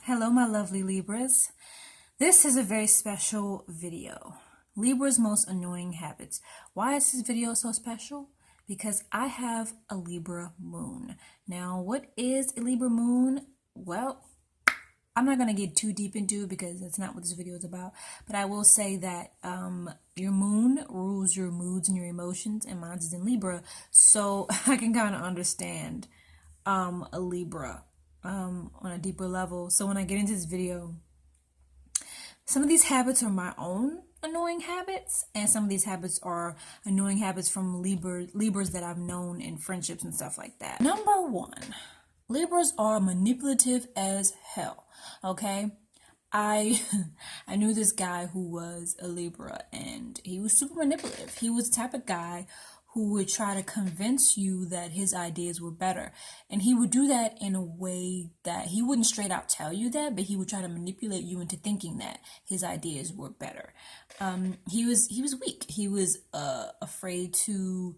Hello, my lovely Libras. This is a very special video. Libra's most annoying habits. Why is this video so special? Because I have a Libra moon. Now, what is a Libra moon? Well, I'm not going to get too deep into it because that's not what this video is about. But I will say that your moon rules your moods and your emotions, and mine is in Libra. So I can kind of understand a Libra on a deeper level. So when I get into this video, some of these habits are my own annoying habits, and some of these habits are annoying habits from Libras that I've known in friendships and stuff like that. Number one, Libras are manipulative as hell. Okay, I knew this guy who was a Libra, and he was super manipulative. He was the type of guy who would try to convince you that his ideas were better. And he would do that in a way that he wouldn't straight out tell you that, but he would try to manipulate you into thinking that his ideas were better. He was weak. He was afraid to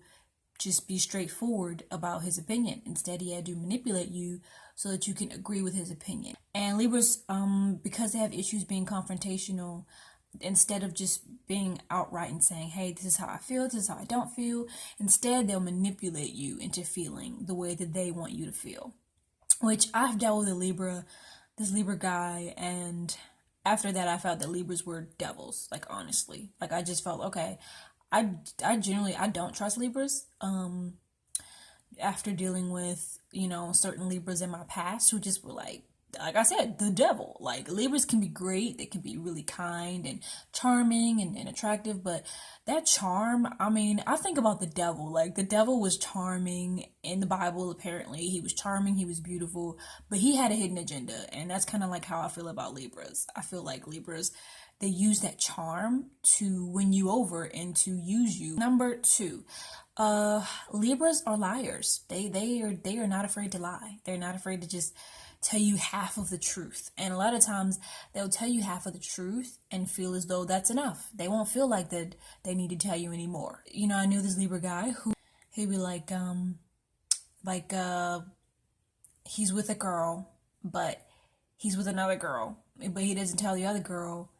just be straightforward about his opinion. Instead, he had to manipulate you so that you can agree with his opinion. And Libras, because they have issues being confrontational, instead of just being outright and saying, hey, this is how I feel, this is how I don't feel, instead they'll manipulate you into feeling the way that they want you to feel. Which I've dealt with this Libra guy, and after that I felt that Libras were devils, like honestly. Like I just felt, okay, I don't trust Libras. After dealing with, certain Libras in my past who just were like I said, the devil. Like, Libras can be great. They can be really kind and charming and attractive. But that charm, I think about the devil. Like, the devil was charming in the Bible, apparently. He was charming. He was beautiful. But he had a hidden agenda. And that's kind of like how I feel about Libras. I feel like Libras, they use that charm to win you over and to use you. Number two, Libras are liars. They are not afraid to lie. They're not afraid to just tell you half of the truth. And a lot of times they'll tell you half of the truth and feel as though that's enough. They won't feel like that they need to tell you anymore. I knew this Libra guy who he'd be like he's with a girl, but he's with another girl, but he doesn't tell the other girl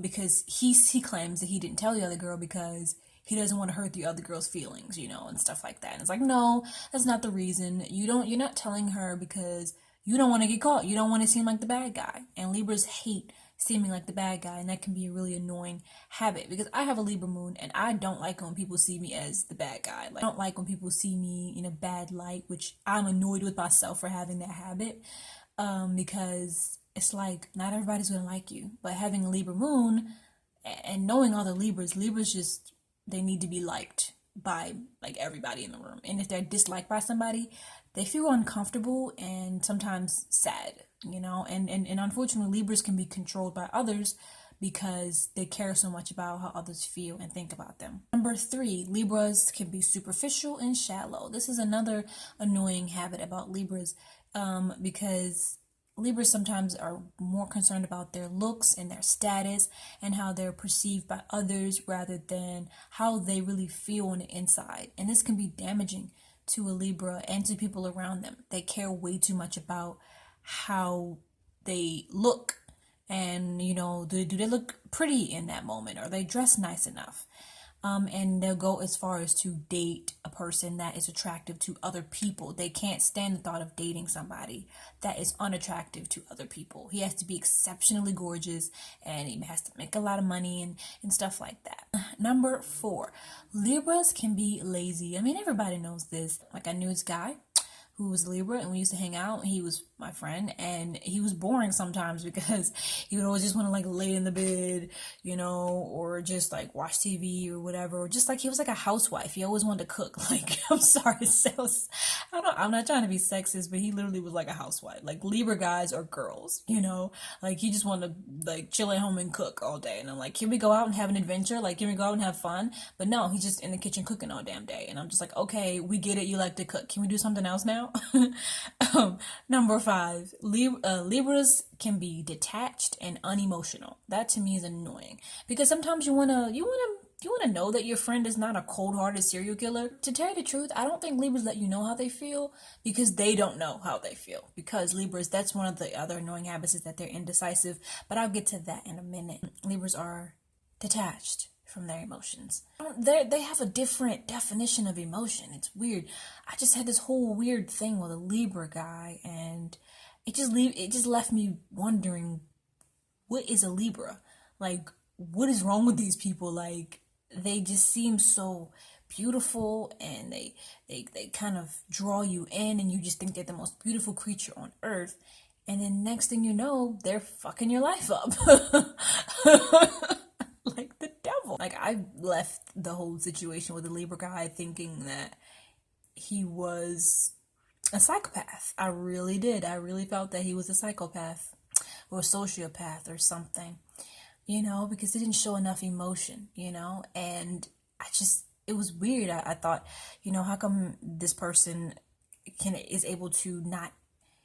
because he claims that he didn't tell the other girl because he doesn't want to hurt the other girl's feelings, and stuff like that. And it's like, no, that's not the reason. You're not telling her because you don't want to get caught. You don't want to seem like the bad guy. And Libras hate seeming like the bad guy, and that can be a really annoying habit because I have a Libra moon, and I don't like when people see me as the bad guy. Like, I don't like when people see me in a bad light, which I'm annoyed with myself for having that habit because it's like not everybody's going to like you. But having a Libra moon and knowing all the Libras just, they need to be liked by like everybody in the room. And if they're disliked by somebody, they feel uncomfortable and sometimes sad, and unfortunately Libras can be controlled by others because they care so much about how others feel and think about them. Number three, Libras can be superficial and shallow. This is another annoying habit about Libras because Libras sometimes are more concerned about their looks and their status and how they're perceived by others rather than how they really feel on the inside. And this can be damaging to a Libra and to people around them. They care way too much about how they look and, do they look pretty in that moment? Are they dressed nice enough? And they'll go as far as to date a person that is attractive to other people. They can't stand the thought of dating somebody that is unattractive to other people. He has to be exceptionally gorgeous, and he has to make a lot of money and stuff like that. Number four, Libras can be lazy. Everybody knows this. Like, I knew this guy who was Libra, and we used to hang out. He was my friend, and he was boring sometimes because he would always just want to like lay in the bed, or just like watch TV or whatever, or just like he was like a housewife. He always wanted to cook. Like, I'm sorry, I'm not trying to be sexist, but he literally was like a housewife. Like, Libra guys are girls, like he just wanted to like chill at home and cook all day. And I'm like, can we go out and have an adventure? Like, can we go out and have fun? But no, he's just in the kitchen cooking all damn day. And I'm just like, okay, we get it. You like to cook. Can we do something else now? Number five, Libras can be detached and unemotional. That to me is annoying because sometimes you wanna Do you want to know that your friend is not a cold-hearted serial killer? To tell you the truth, I don't think Libras let you know how they feel because they don't know how they feel. Because Libras, that's one of the other annoying habits, is that they're indecisive. But I'll get to that in a minute. Libras are detached from their emotions. They have a different definition of emotion. It's weird. I just had this whole weird thing with a Libra guy, and it just left me wondering, what is a Libra? Like, what is wrong with these people? Like, they just seem so beautiful, and they kind of draw you in, and you just think they're the most beautiful creature on earth. And then next thing you know, they're fucking your life up. Like the devil. Like, I left the whole situation with the Libra guy thinking that he was a psychopath. I really did. I really felt that he was a psychopath or a sociopath or something, because he didn't show enough emotion, and it was weird. I thought, how come this person is able to not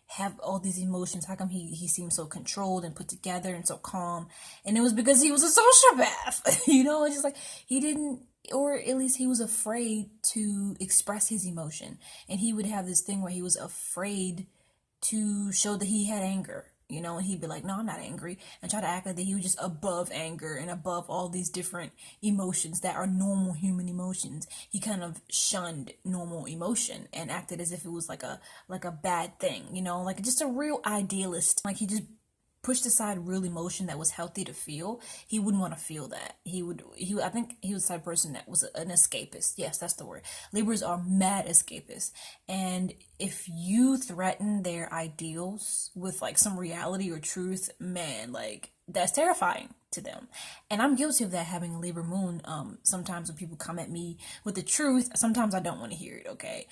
have all these emotions? How come he seems so controlled and put together and so calm? And it was because he was a sociopath. It's just like he didn't, or at least he was afraid to express his emotion. And he would have this thing where he was afraid to show that he had anger, and he'd be like, no, I'm not angry, and try to act like that he was just above anger and above all these different emotions that are normal human emotions. He kind of shunned normal emotion and acted as if it was like a bad thing, like just a real idealist. Like, he just pushed aside real emotion that was healthy to feel. He wouldn't want to feel that. I think he was the type of person that was an escapist. Yes, that's the word. Libras are mad escapists. And if you threaten their ideals with like some reality or truth, man, like, that's terrifying to them. And I'm guilty of that, having a Libra moon. Sometimes when people come at me with the truth, sometimes I don't want to hear it, okay?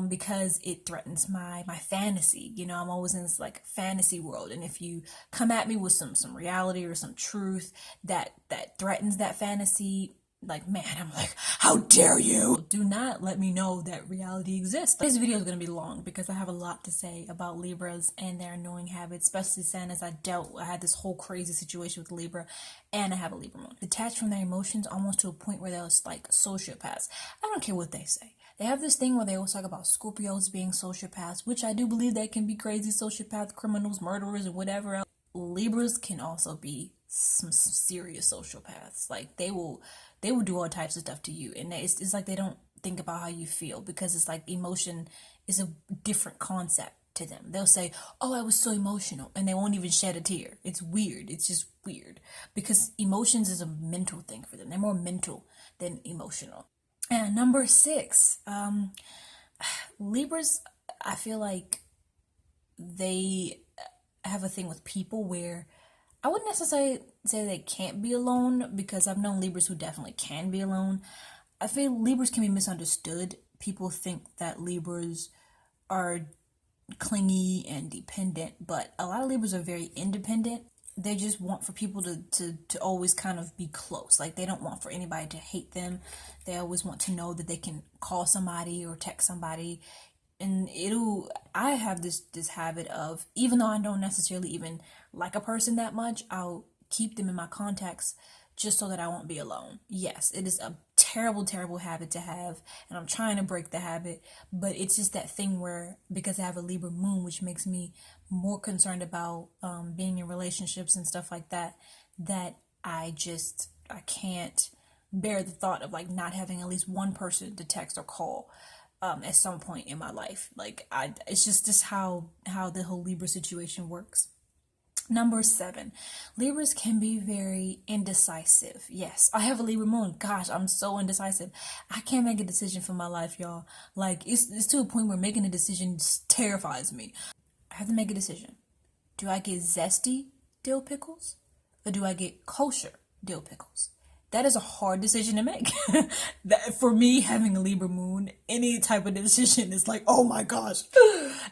Because it threatens my fantasy. I'm always in this like fantasy world, and if you come at me with some reality or some truth that threatens that fantasy, like, man, I'm like, how dare you? Do not let me know that reality exists. This video is going to be long because I have a lot to say about Libras and their annoying habits, especially saying as I had this whole crazy situation with Libra, and I have a Libra moon. Detached from their emotions almost to a point where they're like sociopaths. I don't care what they say. They have this thing where they always talk about Scorpios being sociopaths, which I do believe they can be crazy sociopath, criminals, murderers, and whatever else. Libras can also be some serious sociopaths. Like, they will do all types of stuff to you, and it's like they don't think about how you feel, because it's like emotion is a different concept to them. They'll say, oh, I was so emotional, and they won't even shed a tear. It's weird. It's just weird, because emotions is a mental thing for them. They're more mental than emotional. And number 6, Libras, I feel like they have a thing with people where I wouldn't necessarily say they can't be alone, because I've known Libras who definitely can be alone. I feel Libras can be misunderstood. People think that Libras are clingy and dependent, but a lot of Libras are very independent. They just want for people to always kind of be close. Like, they don't want for anybody to hate them. They always want to know that they can call somebody or text somebody. And I have this habit of, even though I don't necessarily even like a person that much, I'll keep them in my contacts just so that I won't be alone. Yes, it is a terrible, terrible habit to have, and I'm trying to break the habit, but it's just that thing where, because I have a Libra moon, which makes me more concerned about being in relationships and stuff like that, that I can't bear the thought of like not having at least one person to text or call at some point in my life. Like, it's just how the whole Libra situation works. Number 7, Libras can be very indecisive. Yes, I have a Libra moon. Gosh, I'm so indecisive. I can't make a decision for my life, y'all. Like, it's to a point where making a decision terrifies me. I have to make a decision. Do I get zesty dill pickles, or do I get kosher dill pickles? That is a hard decision to make. For me, having a Libra moon, any type of decision is like, oh my gosh,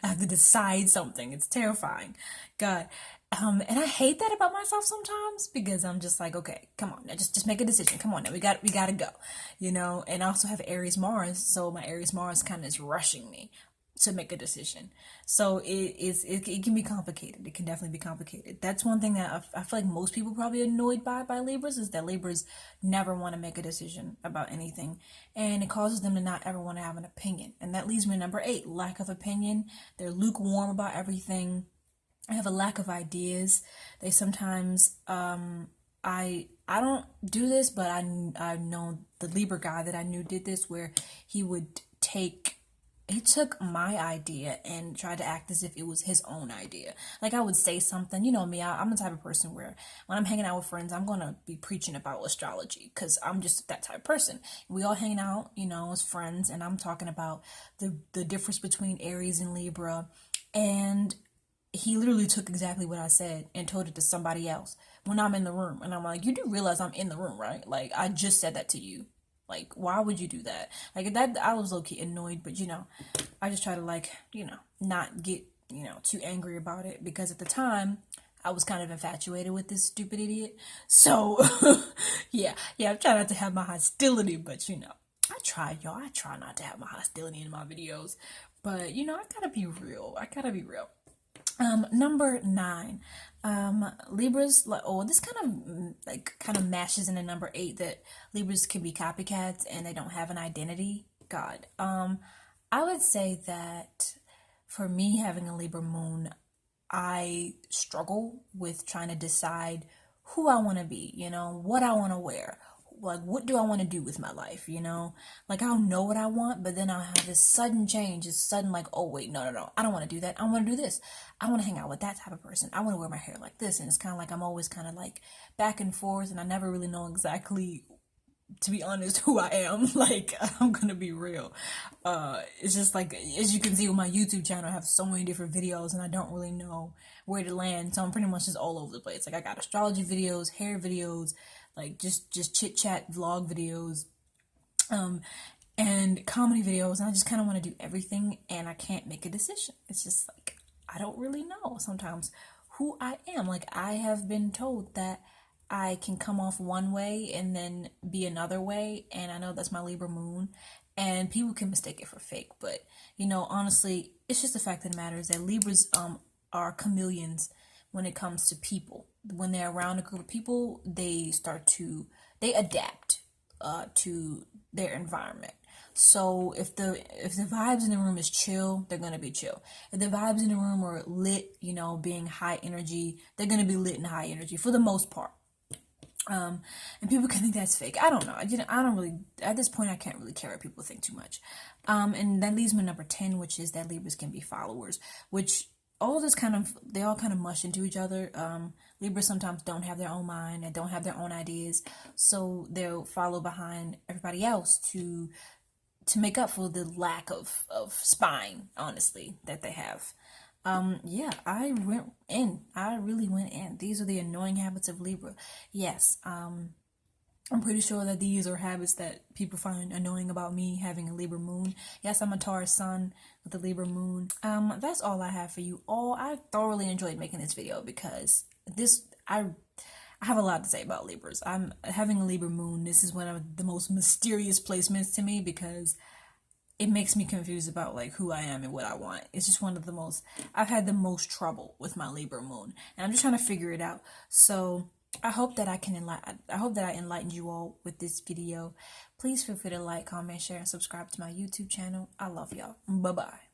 I have to decide something. It's terrifying. God. And I hate that about myself sometimes, because I'm just like, okay, come on now, just make a decision. Come on now, we gotta go, And I also have Aries Mars, so my Aries Mars kind of is rushing me. to make a decision. So it can be complicated. It can definitely be complicated. That's one thing that I feel like most people probably annoyed by Libras, is that Libras never want to make a decision about anything, and it causes them to not ever want to have an opinion. And that leads me to number 8, lack of opinion. They're lukewarm about everything. I have a lack of ideas. They sometimes I don't do this, but I know the Libra guy that I knew did this, where he took my idea and tried to act as if it was his own idea. Like, I would say something, you know me, I'm the type of person where when I'm hanging out with friends, I'm going to be preaching about astrology because I'm just that type of person. We all hanging out, you know, as friends, and I'm talking about the difference between Aries and Libra, and he literally took exactly what I said and told it to somebody else when I'm in the room. And I'm like, you do realize I'm in the room, right? Like, I just said that to you. Like, why would you do that? Like, that, I was low-key annoyed, but, you know, I just try to, like, you know, not get, you know, too angry about it, because at the time, I was kind of infatuated with this stupid idiot. So, yeah, I'm trying not to have my hostility, but, you know, I try not to have my hostility in my videos. But, you know, I gotta be real. Number 9, Libras, this kind of mashes into number 8, that Libras can be copycats and they don't have an identity. God, I would say that for me, having a Libra moon, I struggle with trying to decide who I want to be, you know, what I want to wear, like, what do I want to do with my life, you know? Like, I'll know what I want, but then I'll have this sudden change, this sudden, like, oh, wait, no, I don't want to do that. I want to do this. I want to hang out with that type of person. I want to wear my hair like this. And it's kind of like I'm always kind of like back and forth, and I never really know exactly, to be honest, who I am. Like, I'm gonna be real. It's just like, as you can see with my YouTube channel, I have so many different videos, and I don't really know where to land. So I'm pretty much just all over the place. Like, I got astrology videos, hair videos, like just chit chat vlog videos, and comedy videos, and I just kind of want to do everything, and I can't make a decision. It's just like, I don't really know sometimes who I am. Like, I have been told that I can come off one way and then be another way, and I know that's my Libra moon, and people can mistake it for fake, but, you know, honestly, it's just the fact of the matter is that Libras are chameleons when it comes to people. When they're around a group of people, they adapt to their environment. So if the vibes in the room is chill, they're gonna be chill. If the vibes in the room are lit, you know, being high energy, they're gonna be lit and high energy for the most part. And people can think that's fake. I don't know. I don't really, at this point, I can't really care what people think too much. And that leaves me to number 10, which is that Libras can be followers, which they all kind of mush into each other. Libras sometimes don't have their own mind and don't have their own ideas, so they'll follow behind everybody else to make up for the lack of spine, honestly, that they have. Yeah, I really went in. These are the annoying habits of Libra. Yes, I'm pretty sure that these are habits that people find annoying about me having a Libra moon. Yes, I'm a Taurus sun with a Libra moon. That's all I have for you all. I thoroughly enjoyed making this video because I have a lot to say about Libras. I'm having a Libra moon. This is one of the most mysterious placements to me because it makes me confused about like who I am and what I want. It's just I've had the most trouble with my Libra moon, and I'm just trying to figure it out. So I hope that I enlightened you all with this video. Please feel free to like, comment, share, and subscribe to my YouTube channel. I love y'all. Bye-bye.